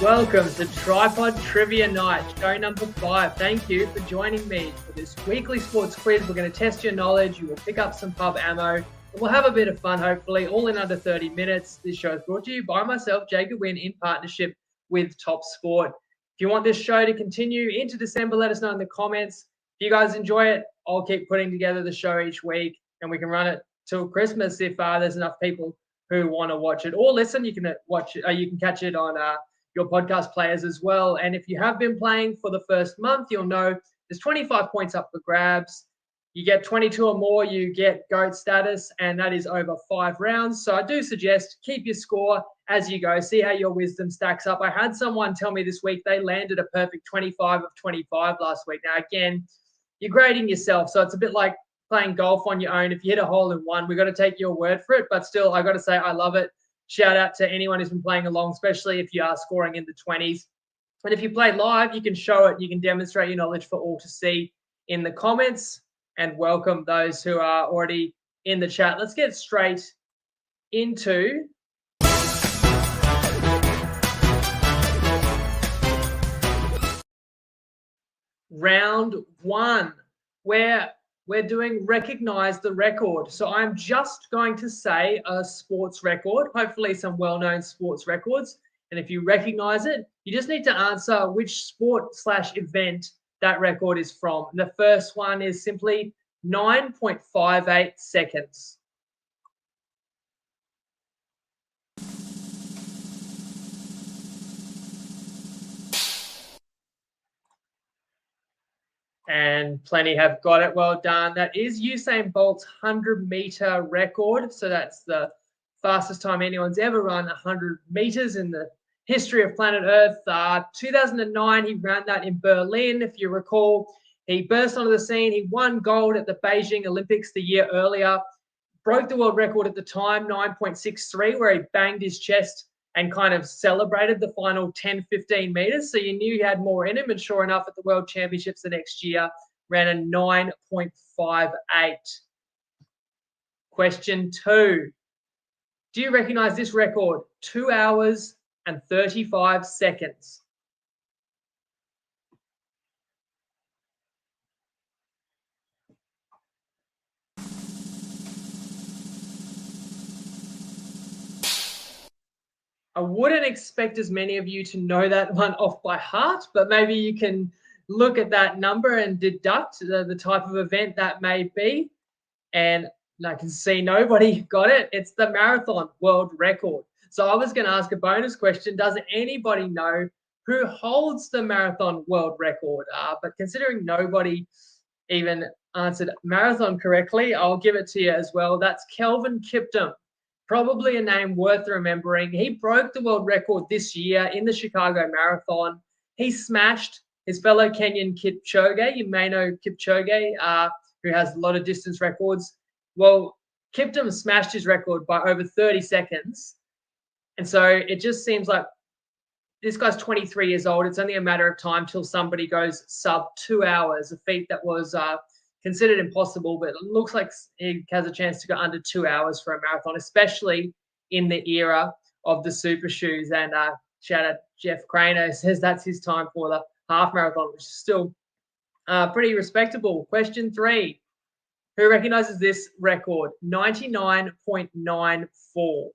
Welcome to TryPod Trivia Night, show number 5. Thank you for joining me for this weekly sports quiz. We're going to test your knowledge. You will pick up some pub ammo. And we'll have a bit of fun, hopefully, all in under 30 minutes. This show is brought to you by myself, Jacob Wynn, in partnership with Top Sport. If you want this show to continue into December, let us know in the comments. If you guys enjoy it, I'll keep putting together the show each week, and we can run it till Christmas if there's enough people who want to watch it or listen. You can watch it. You can catch it on your podcast players as well. And if you have been playing for the first month, you'll know there's 25 points up for grabs. You get 22 or more, you get GOAT status, and that is over 5 rounds. So I do suggest keep your score as you go. See how your wisdom stacks up. I had someone tell me this week they landed a perfect 25 of 25 last week. Now, again, you're grading yourself. So it's a bit like playing golf on your own. If you hit a hole in one, we've got to take your word for it. But still, I got to say, I love it. Shout out to anyone who's been playing along, especially if you are scoring in the 20s. And if you play live, you can show it. You can demonstrate your knowledge for all to see in the comments, and welcome those who are already in the chat. Let's get straight into round 1, where we're doing recognize the record. So I'm just going to say a sports record, hopefully some well-known sports records. And if you recognize it, you just need to answer which sport/event that record is from. And the first one is simply 9.58 seconds. And plenty have got it. Well done. That is Usain Bolt's 100-meter record. So that's the fastest time anyone's ever run 100 meters in the history of planet Earth. 2009, he ran that in Berlin. If you recall, he burst onto the scene. He won gold at the Beijing Olympics the year earlier. Broke the world record at the time, 9.63, where he banged his chest and kind of celebrated the final 10, 15 meters. So you knew he had more in him. And sure enough, at the World Championships the next year, ran a 9.58. Question 2. Do you recognize this record? 2 hours and 35 seconds. I wouldn't expect as many of you to know that one off by heart, but maybe you can look at that number and deduct the type of event that may be. And I can see nobody got it. It's the marathon world record. So I was going to ask a bonus question. Does anybody know who holds the marathon world record? But considering nobody even answered marathon correctly, I'll give it to you as well. That's Kelvin Kiptum. Probably a name worth remembering. He broke the world record this year in the Chicago Marathon. He smashed his fellow Kenyan Kipchoge. You may know Kipchoge, who has a lot of distance records. Well, Kiptum smashed his record by over 30 seconds. And so it just seems like this guy's 23 years old. It's only a matter of time till somebody goes sub 2 hours, a feat that was considered impossible, but it looks like he has a chance to go under 2 hours for a marathon, especially in the era of the super shoes. And shout out Jeff Craner, says that's his time for the half marathon, which is still pretty respectable. Question 3. Who recognizes this record? 99.94.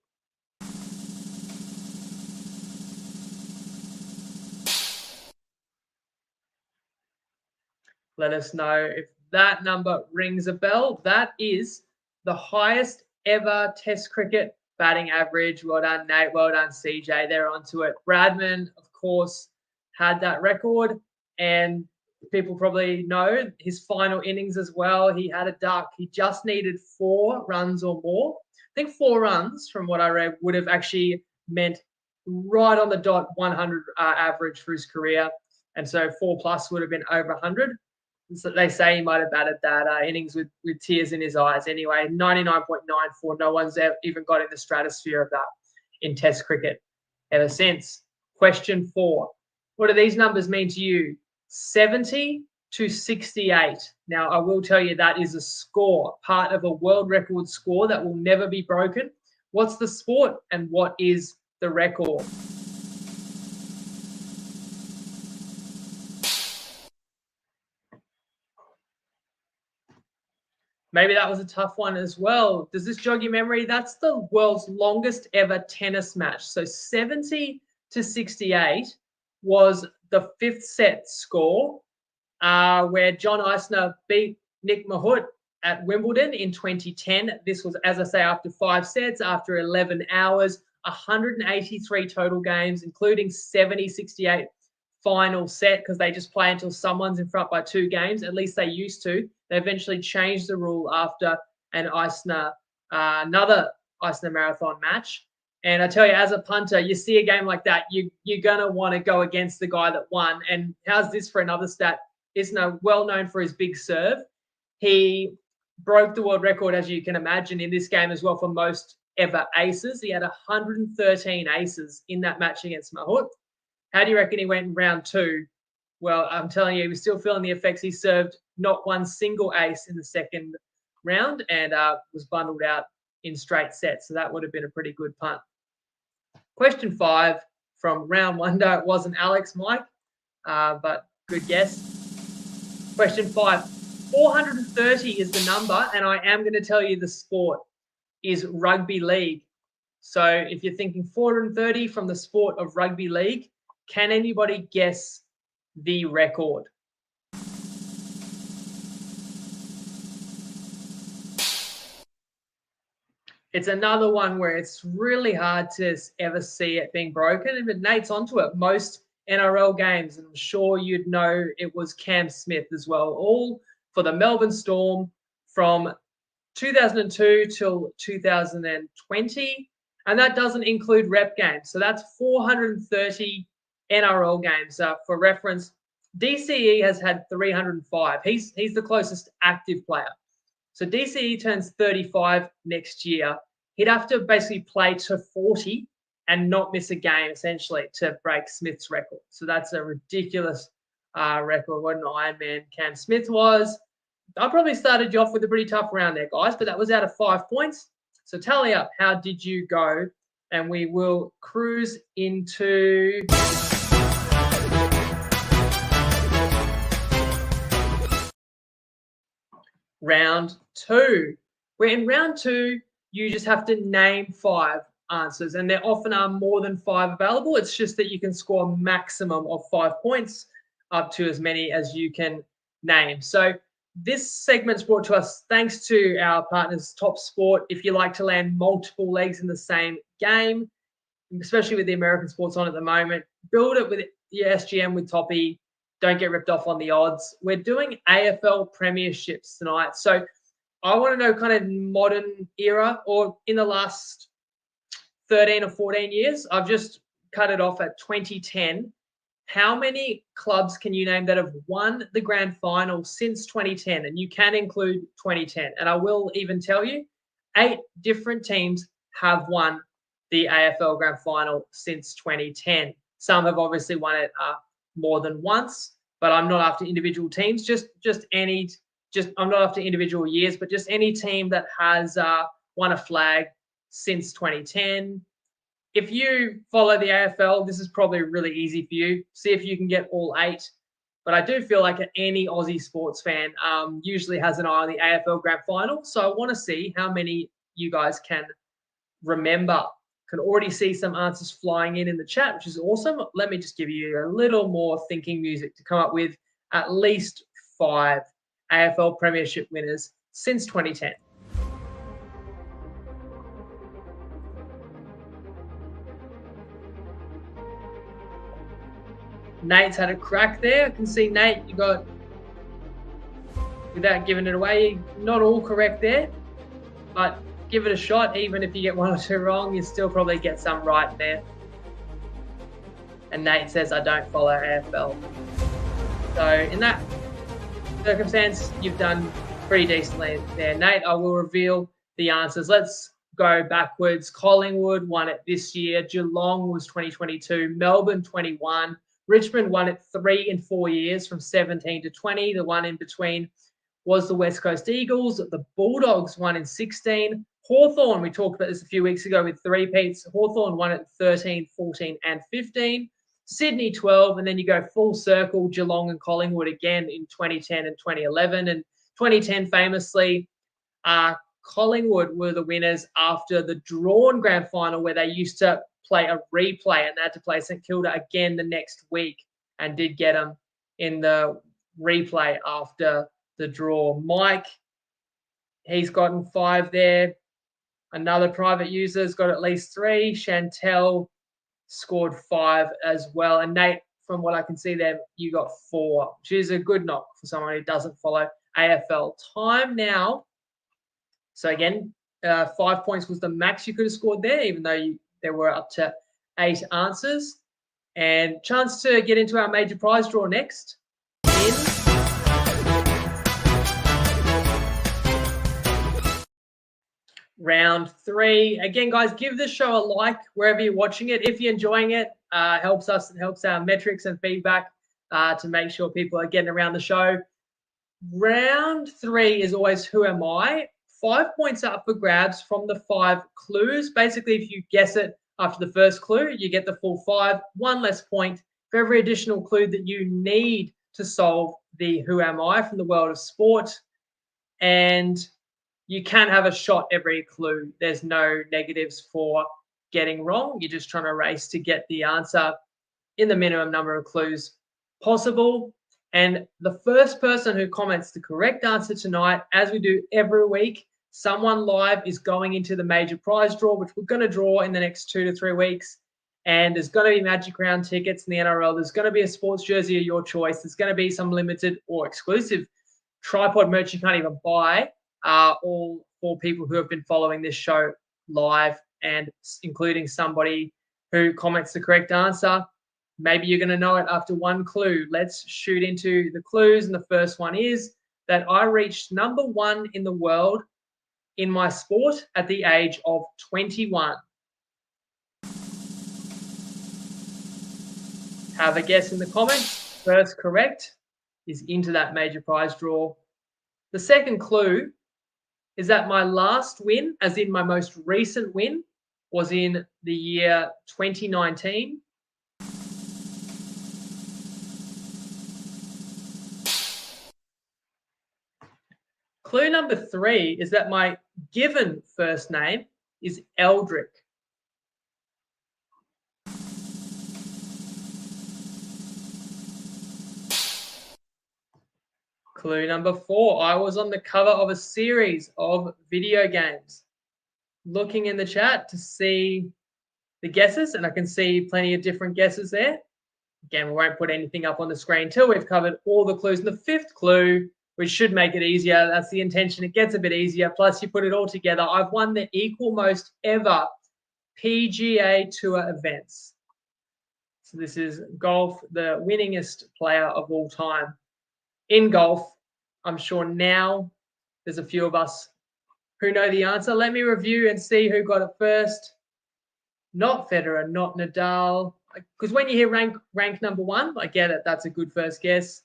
Let us know if that number rings a bell. That is the highest ever Test cricket batting average. Well done, Nate. Well done, CJ. They're onto it. Bradman, of course, had that record. And people probably know his final innings as well. He had a duck. He just needed 4 runs or more. I think 4 runs, from what I read, would have actually meant right on the dot 100 average for his career. And so 4 plus would have been over 100. So they say he might have batted that innings with tears in his eyes. Anyway, 99.94. No one's even got in the stratosphere of that in Test cricket ever since. Question 4. What do these numbers mean to you? 70 to 68. Now, I will tell you that is a score, part of a world record score that will never be broken. What's the sport and what is the record? Maybe that was a tough one as well. Does this jog your memory? That's the world's longest ever tennis match. So 70 to 68 was the fifth set score, where John Isner beat Nick Mahut at Wimbledon in 2010. This was, as I say, after 5 sets, after 11 hours, 183 total games, including 70-68 final set, because they just play until someone's in front by 2 games. At least they used to. They eventually changed the rule after another Eisner marathon match. And I tell you, as a punter, you see a game like that, you're going to want to go against the guy that won. And how's this for another stat? Isner, well known for his big serve. He broke the world record, as you can imagine, in this game as well for most ever aces. He had 113 aces in that match against Mahut. How do you reckon he went in round 2? Well, I'm telling you, he was still feeling the effects. He served not one single ace in the second round and was bundled out in straight sets. So that would have been a pretty good punt. Question 5 from round 1. No, it wasn't Alex, Mike, but good guess. Question 5. 430 is the number, and I am going to tell you the sport is rugby league. So if you're thinking 430 from the sport of rugby league, can anybody guess the record? It's another one where it's really hard to ever see it being broken, but Nate's onto it. Most NRL games, and I'm sure you'd know it was Cam Smith as well, all for the Melbourne Storm from 2002 till 2020, and that doesn't include rep games. So that's 430 NRL games. For reference, DCE has had 305. He's the closest active player. So DCE turns 35 next year. He'd have to basically play to 40 and not miss a game, essentially, to break Smith's record. So that's a ridiculous record. What an Iron Man Cam Smith was. I probably started you off with a pretty tough round there, guys, but that was out of 5 points. So tally up, how did you go? And we will cruise into round 2. Where in round 2, you just have to name 5 answers, and there often are more than 5 available. It's just that you can score a maximum of 5 points, up to as many as you can name. So this segment's brought to us thanks to our partners, Top Sport. If you like to land multiple legs in the same game, especially with the American sports on at the moment, build it with your SGM with Toppy. Don't get ripped off on the odds. We're doing AFL premierships tonight. So I want to know kind of modern era or in the last 13 or 14 years. I've just cut it off at 2010. How many clubs can you name that have won the grand final since 2010? And you can include 2010. And I will even tell you, 8 different teams have won the AFL grand final since 2010. Some have obviously won it more than once, but I'm not after individual teams. I'm not after individual years, but just any team that has won a flag since 2010. If you follow the AFL, this is probably really easy for you. See if you can get all 8. But I do feel like any Aussie sports fan usually has an eye on the AFL grand final. So I want to see how many you guys can remember. Can already see some answers flying in the chat, which is awesome. Let me just give you a little more thinking music to come up with at least 5 AFL premiership winners since 2010. Nate's had a crack there. I can see, Nate, you got, without giving it away, not all correct there, but give it a shot. Even if you get 1 or 2 wrong, you still probably get some right there. And Nate says, I don't follow AFL. So in that circumstance, you've done pretty decently there. Nate, I will reveal the answers. Let's go backwards. Collingwood won it this year. Geelong was 2022. Melbourne 21. Richmond won it 3 and 4 years from 17 to 20. The one in between was the West Coast Eagles. The Bulldogs won in 16. Hawthorn, we talked about this a few weeks ago with 3-peats. Hawthorn won it 13, 14 and 15. Sydney 12, and then you go full circle, Geelong and Collingwood again in 2010 and 2011. And 2010 famously, Collingwood were the winners after the drawn grand final, where they used to play a replay and they had to play St Kilda again the next week, and did get them in the replay after the draw. Mike, he's gotten 5 there. Another private user's got at least 3. Chantel scored 5 as well. And Nate, from what I can see there, you got 4, which is a good knock for someone who doesn't follow AFL. Time now. So again, 5 points was the max you could have scored there, even though there were up to 8 answers. And chance to get into our major prize draw next in round 3. Again, guys, give this show a like wherever you're watching it. If you're enjoying it, helps us, it helps our metrics and feedback to make sure people are getting around the show. Round 3 is always Who Am I? 5 points up for grabs from the 5 clues. Basically, if you guess it after the first clue, you get the full 5. 1 less point for every additional clue that you need to solve the Who Am I from the world of sport. And you can have a shot every clue. There's no negatives for getting wrong. You're just trying to race to get the answer in the minimum number of clues possible. And the first person who comments the correct answer tonight, as we do every week, someone live is going into the major prize draw, which we're going to draw in the next 2 to 3 weeks. And there's going to be Magic Round tickets in the NRL. There's going to be a sports jersey of your choice. There's going to be some limited or exclusive TryPod merch you can't even buy, all for people who have been following this show live, and including somebody who comments the correct answer. Maybe you're going to know it after 1 clue. Let's shoot into the clues. And the first one is that I reached number 1 in the world in my sport at the age of 21. Have a guess in the comments. First correct is into that major prize draw. The second clue is that my last win, as in my most recent win, was in the year 2019. Clue number 3 is that my given first name is Eldrick. Clue number 4, I was on the cover of a series of video games. Looking in the chat to see the guesses, and I can see plenty of different guesses there. Again, we won't put anything up on the screen till we've covered all the clues. And the 5th clue, which should make it easier, that's the intention, it gets a bit easier, plus you put it all together. I've won the equal most ever PGA Tour events. So this is golf, the winningest player of all time in golf. I'm sure now there's a few of us who know the answer. Let me review and see who got it first. Not Federer, not Nadal. Because when you hear rank number 1, I get it. That's a good first guess.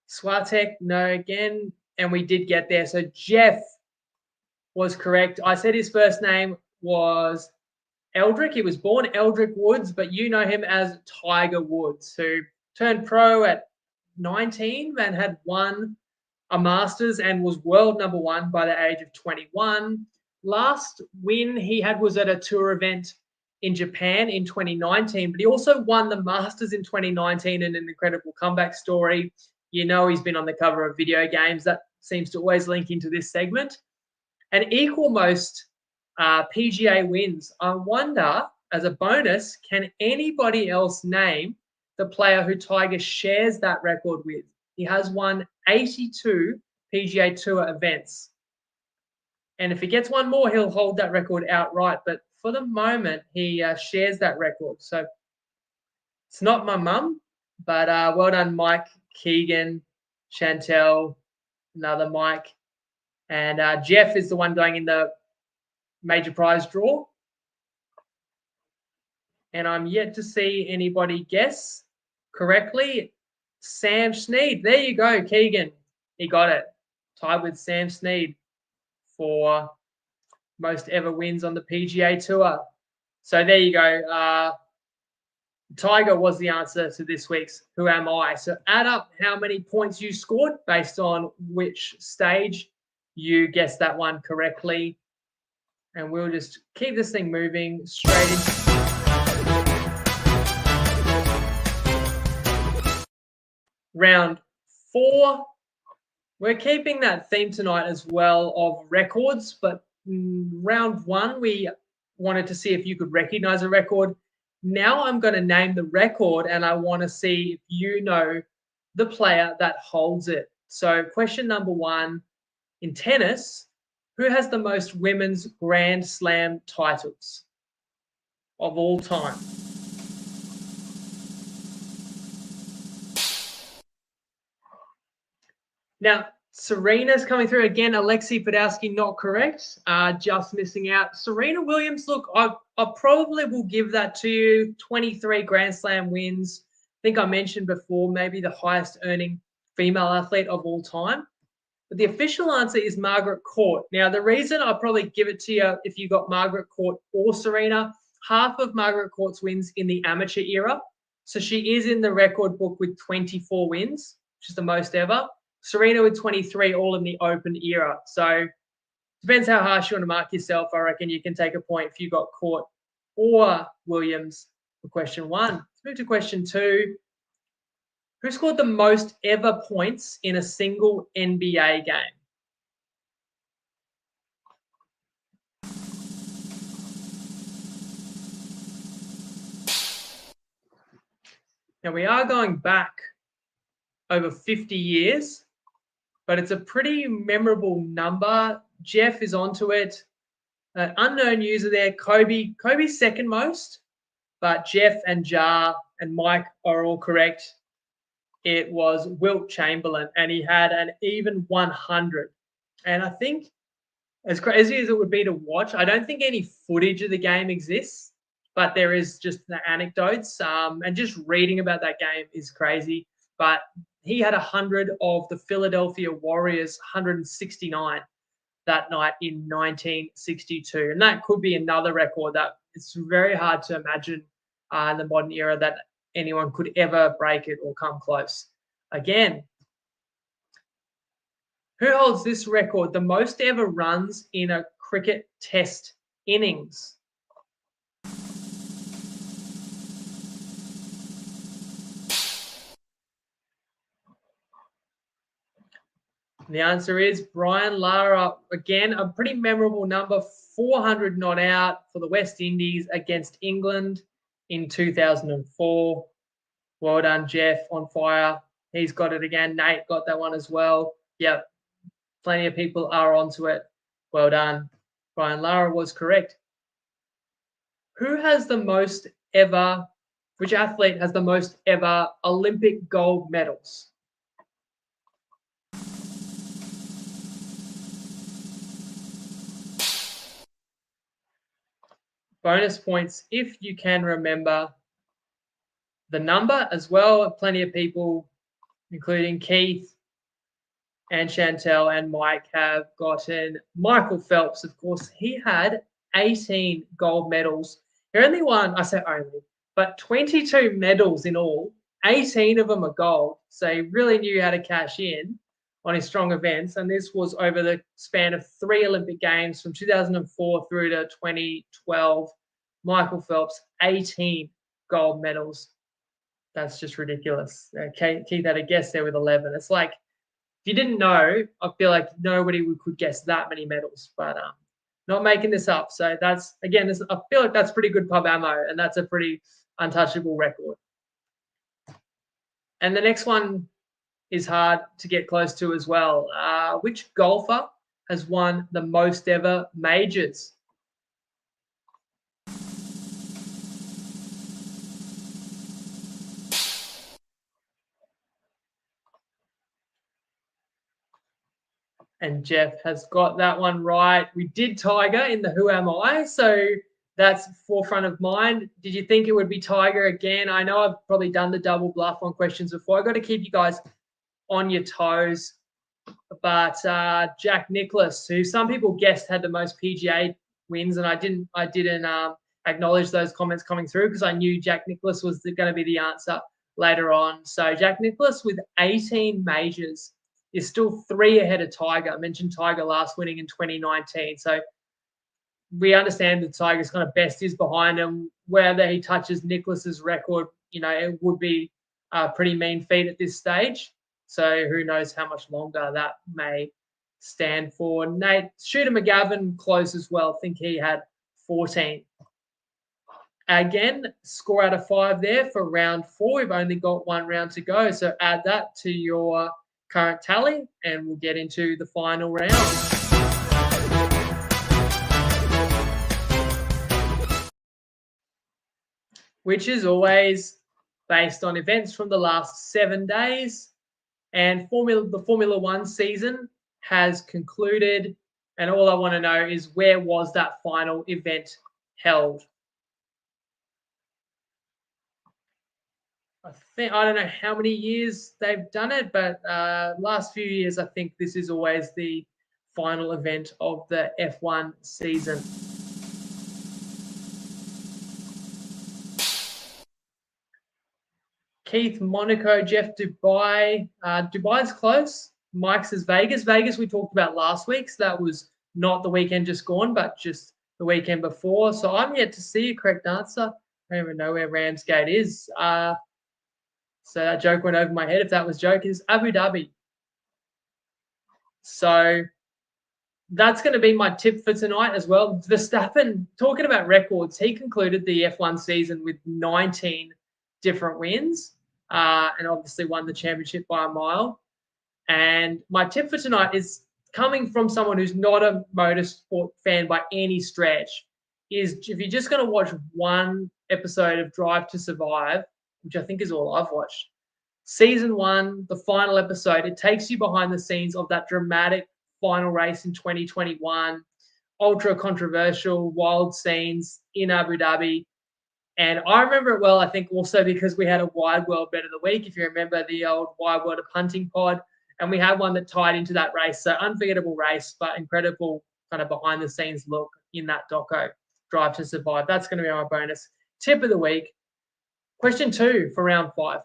Swiatek, no, again. And we did get there. So Jeff was correct. I said his first name was Eldrick. He was born Eldrick Woods, but you know him as Tiger Woods, who turned pro at 19 and had won a Masters and was world number 1 by the age of 21. Last win he had was at a tour event in Japan in 2019, but he also won the Masters in 2019 in an incredible comeback story. You know he's been on the cover of video games. That seems to always link into this segment. And equal most PGA wins. I wonder, as a bonus, can anybody else name the player who Tiger shares that record with? He has won 82 PGA Tour events. And if he gets one more, he'll hold that record outright. But for the moment, he shares that record. So it's not my mum, but well done, Mike, Keegan, Chantel, another Mike. And Jeff is the one going in the major prize draw. And I'm yet to see anybody guess correctly. Sam Snead. There you go, Keegan. He got it. Tied with Sam Snead for most ever wins on the PGA Tour. So there you go. Tiger was the answer to this week's Who Am I? So add up how many points you scored based on which stage you guessed that one correctly. And we'll just keep this thing moving straight into round 4. We're keeping that theme tonight as well of records, but round 1, we wanted to see if you could recognize a record. Now I'm going to name the record and I want to see if you know the player that holds it. So question number 1, in tennis, who has the most women's Grand Slam titles of all time? Now, Serena's coming through again. Alexei Podolsky not correct. Just missing out. Serena Williams, look, I probably will give that to you. 23 Grand Slam wins. I think I mentioned before, maybe the highest earning female athlete of all time. But the official answer is Margaret Court. Now, the reason I'll probably give it to you if you got Margaret Court or Serena, half of Margaret Court's wins in the amateur era. So she is in the record book with 24 wins, which is the most ever. Serena with 23, all in the open era. So depends how harsh you want to mark yourself. I reckon you can take a point if you got Court or Williams for question 1. Let's move to question 2. Who scored the most ever points in a single NBA game? Now, we are going back over 50 years, but it's a pretty memorable number. Jeff is onto it. Unknown user there, Kobe. Kobe's second most, but Jeff and Jar and Mike are all correct. It was Wilt Chamberlain, and he had an even 100. And I think, as crazy as it would be to watch, I don't think any footage of the game exists, but there is just the anecdotes. And just reading about that game is crazy. But he had 100 of the Philadelphia Warriors' 169 that night in 1962. And that could be another record that it's very hard to imagine in the modern era that anyone could ever break it or come close. Again, who holds this record? The most ever runs in a cricket test innings. And the answer is Brian Lara. Again, a pretty memorable number, 400 not out for the West Indies against England in 2004. Well done, Jeff, on fire. He's got it again. Nate got that one as well. Yep, plenty of people are onto it. Well done. Brian Lara was correct. Who has the most ever, which athlete has the most ever Olympic gold medals? Bonus points if you can remember the number as well. Plenty of people, including Keith and Chantel and Mike, have gotten Michael Phelps. Of course, he had 18 gold medals. He only won, I say only, but 22 medals in all. 18 of them are gold. So he really knew how to cash in on his strong events. And this was over the span of 3 Olympic Games from 2004 through to 2012. Michael Phelps, 18 gold medals. That's just ridiculous. Keith had a guess there with 11. It's like, if you didn't know, I feel like nobody could guess that many medals, but not making this up. So that's, again, I feel like that's pretty good pub ammo, and that's a pretty untouchable record. And the next one is hard to get close to as well. Which golfer has won the most ever majors? And Jeff has got that one right. We did Tiger in the Who Am I? So that's forefront of mind. Did you think it would be Tiger again? I know I've probably done the double bluff on questions before. I've got to keep you guys on your toes. But Jack Nicklaus, who some people guessed had the most PGA wins, and I didn't acknowledge those comments coming through because I knew Jack Nicklaus was going to be the answer later on. So Jack Nicklaus with 18 majors is still 3 ahead of Tiger. I mentioned Tiger last winning in 2019. So we understand that Tiger's kind of best is behind him. Whether he touches Nicklaus's record, it would be a pretty mean feat at this stage. So who knows how much longer that may stand for. Nate, Shooter McGavin close as well. I think he had 14. Again, score out of 5 there for round 4. We've only got 1 round to go. So add that to your current tally and we'll get into the final round. Which is always based on events from the last 7 days. And the Formula One season has concluded. And all I want to know is where was that final event held? I don't know how many years they've done it, but last few years, I think this is always the final event of the F1 season. Keith, Monaco, Jeff, Dubai. Dubai's close. Mike says Vegas. Vegas we talked about last week, so that was not the weekend just gone, but just the weekend before. So I'm yet to see a correct answer. I don't even know where Ramsgate is. So that joke went over my head. If that was joke, is Abu Dhabi. So that's going to be my tip for tonight as well. Verstappen, talking about records, he concluded the F1 season with 19 different wins and obviously won the championship by a mile. And my tip for tonight is coming from someone who's not a motorsport fan by any stretch, is if you're just going to watch one episode of Drive to Survive, which I think is all I've watched, season 1, the final episode, it takes you behind the scenes of that dramatic final race in 2021, ultra controversial, wild scenes in Abu Dhabi. And I remember it well, I think also because we had a Wide World Bet of the Week, if you remember the old Wide World of Punting pod, and we had one that tied into that race. So unforgettable race, but incredible kind of behind the scenes look in that doco, Drive to Survive. That's going to be our bonus tip of the week. Question 2 for round 5.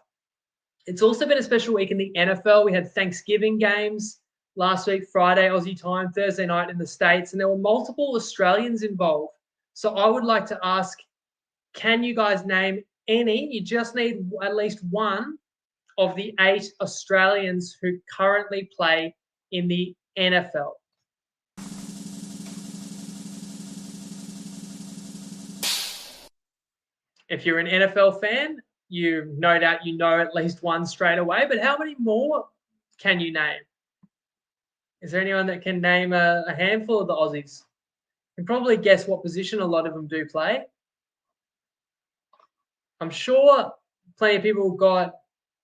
It's also been a special week in the NFL. We had Thanksgiving games last week, Friday, Aussie time, Thursday night in the States, and there were multiple Australians involved. So I would like to ask, can you guys name any? You just need at least one of the 8 Australians who currently play in the NFL. If you're an NFL fan, you no doubt you know at least one straight away, but how many more can you name? Is there anyone that can name a handful of the Aussies? You can probably guess what position a lot of them do play. I'm sure plenty of people got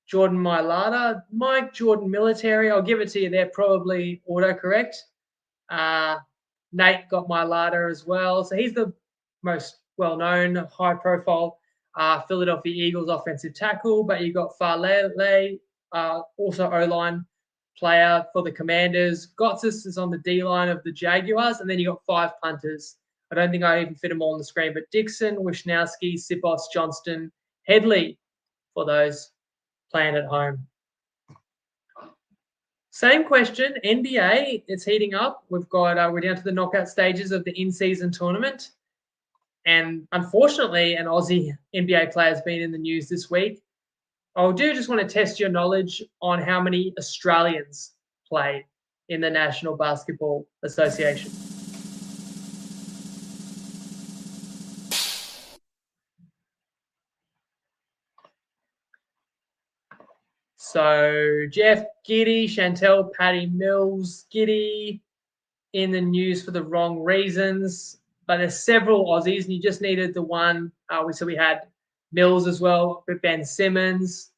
Jordan Mailata, Mike Jordan Military. I'll give it to you. They're probably autocorrect. Nate got Mailata as well. So he's the most well-known, high-profile Philadelphia Eagles offensive tackle. But you got Farley, also O-line player for the Commanders. Gotsis is on the D-line of the Jaguars. And then you got 5 punters. I don't think I even fit them all on the screen, but Dixon, Wisnowski, Sipos, Johnston, Headley for those playing at home. Same question, NBA, it's heating up. We're down to the knockout stages of the in-season tournament. And unfortunately, an Aussie NBA player has been in the news this week. I do just want to test your knowledge on how many Australians play in the National Basketball Association. So Jeff, Giddy, Chantel, Patty Mills, Giddy in the news for the wrong reasons. But there's several Aussies, and you just needed the one. So we had Mills as well, but Ben Simmons,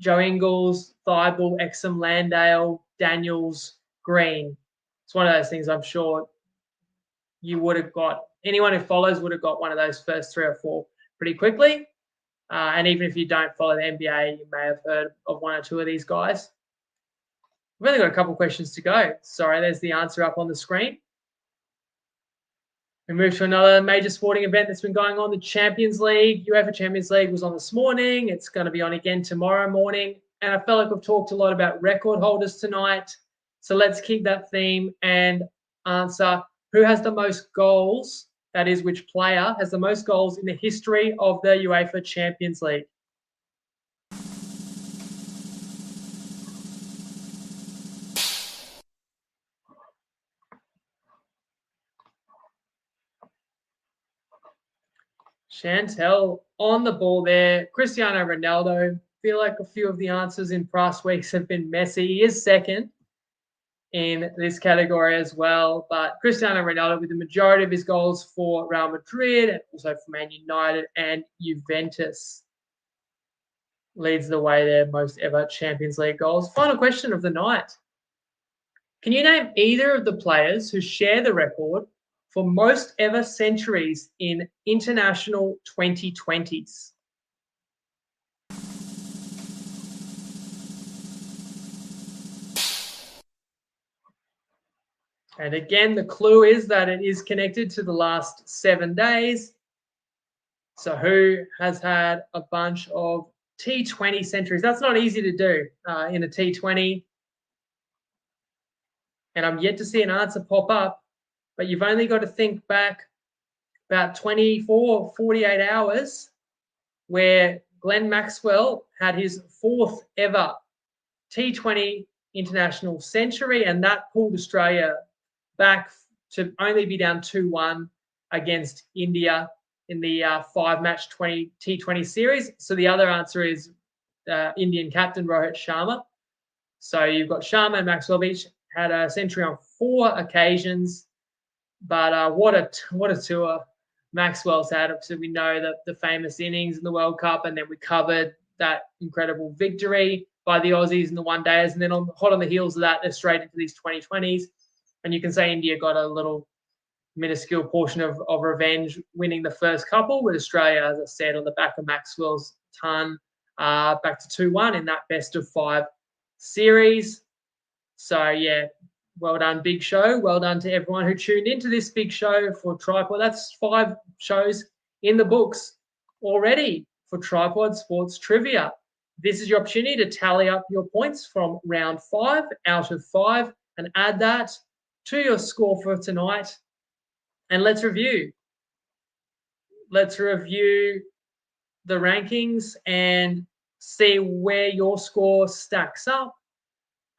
Joe Ingles, Thibault, Exum, Landale, Daniels, Green. It's one of those things I'm sure you would have got. Anyone who follows would have got one of those first 3 or 4 pretty quickly. And even if you don't follow the NBA, you may have heard of 1 or 2 of these guys. We've only got a couple of questions to go. Sorry, there's the answer up on the screen. We move to another major sporting event that's been going on, the Champions League. UEFA Champions League was on this morning. It's going to be on again tomorrow morning. And I felt like we've talked a lot about record holders tonight. So let's keep that theme and answer who has the most goals, that is, which player has the most goals in the history of the UEFA Champions League. Chantel on the ball there. Cristiano Ronaldo. Feel like a few of the answers in past weeks have been messy. He is second in this category as well. But Cristiano Ronaldo with the majority of his goals for Real Madrid and also for Man United and Juventus leads the way there, most ever Champions League goals. Final question of the night. Can you name either of the players who share the record for most ever centuries in international 2020s? And again, the clue is that it is connected to the last 7 days. So who has had a bunch of T20 centuries? That's not easy to do in a T20. And I'm yet to see an answer pop up, but you've only got to think back about 24, 48 hours where Glenn Maxwell had his 4th ever T20 international century, and that pulled Australia back to only be down 2-1 against India in the 5-match T20 series. So the other answer is Indian captain Rohit Sharma. So you've got Sharma and Maxwell each had a century on 4 occasions, but what a tour Maxwell's had. So we know that the famous innings in the World Cup, and then we covered that incredible victory by the Aussies in the one-dayers, and then hot on the heels of that, they're straight into these 2020s. And you can say India got a little minuscule portion of revenge winning the first couple, with Australia, as I said, on the back of Maxwell's ton, back to 2-1 in that best-of-5 series. So, yeah, well done, big show. Well done to everyone who tuned into this big show for TryPod. That's 5 shows in the books already for TryPod Sports Trivia. This is your opportunity to tally up your points from round 5 out of 5 and add that to your score for tonight. And let's review. Let's review the rankings and see where your score stacks up.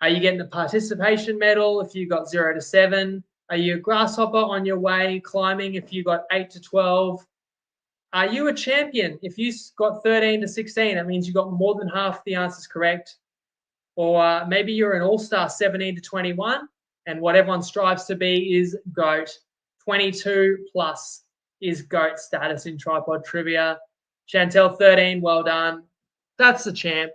Are you getting the participation medal if you got 0 to 7? Are you a grasshopper on your way climbing if you got 8 to 12? Are you a champion if you got 13 to 16? That means you got more than half the answers correct. Or maybe you're an all-star 17 to 21, and what everyone strives to be is GOAT. 22 plus is GOAT status in TryPod Trivia. Chantel, 13, well done. That's the champ.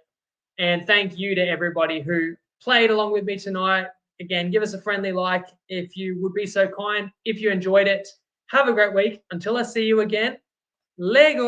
And thank you to everybody who played along with me tonight. Again, give us a friendly like if you would be so kind. If you enjoyed it, have a great week. Until I see you again, Lego.